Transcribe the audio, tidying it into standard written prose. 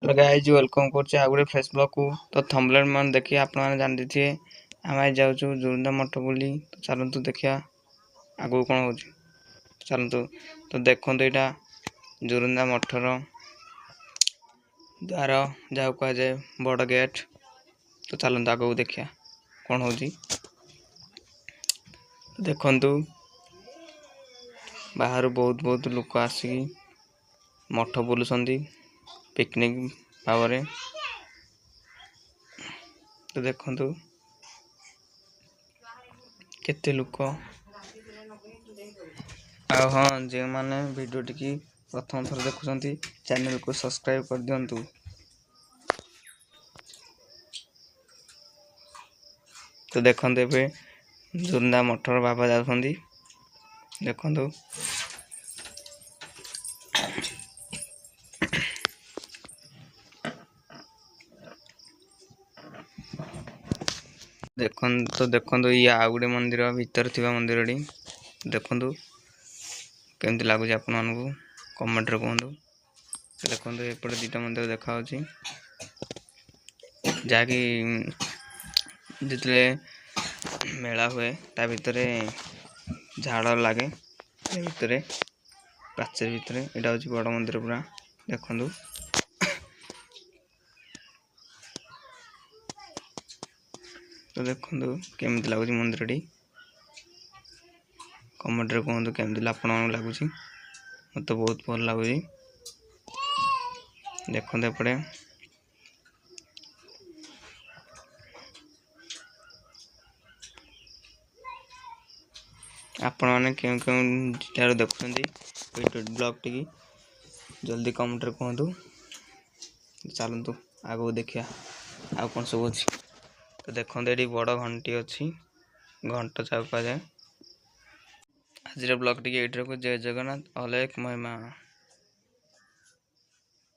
Hello guys welcome करछे आ गुटे face blog को। तो थंबनेल मन देखि आपण माने जान दिथिए आमे जाउछु जोरंदा मठ बोली। तो चलंतु देखिया आगु कोन होची चलंतु। तो देखंतु एटा जोरंदा मठर द्वार जाउ का जाय बड़ गेट। तो चलंतु आगु देखिया कोन होची। देखंतु बाहर बहुत बहुत लोक आसी मठ बुलुसंदी पिकनिक भावरे। तो देखंतु केते लोक हाँ जे माने वीडियो टिकी प्रथम थर देखुछंती चैनल को सब्सक्राइब कर दियंतु। तो देखंतु एबे जोरंदा मठर बाबा जाउछंदी देखंतु। तो देखंतु ये आ गुटे मंदिर भीतर थिबा मंदिरडी देखंतु केमति लागुची आपन मानकु कमेंट रे कहंतु। देखंतु एपटे दीटा मंदिर देखा होची जाकी जितले मेला हुए ता भितरे झाड़ लागे भितरे प्राचीर भितरे एटा होची बड़ मंदिर पूरा देखंतु। तो देखंतु केमति लागुची मंदिरटी कमेंट रे कहंतु केमति आपन मानकु लागुची। मते बहुत भल लागुची देखंतु एपटे आपण माने केउ केउ जिटारो देखुछंती वीडियो ब्लॉग टिकी जल्दी कमेंट रे कहंतु। चलंतु आगो देखिया आ कोन सब अछि। तो देखंतु एडी बड़ घंटी अछि घंटा चाउ का जाय। आज रे ब्लॉग टिकी एडी रे को जय जगन्नाथ अलेख महिमा।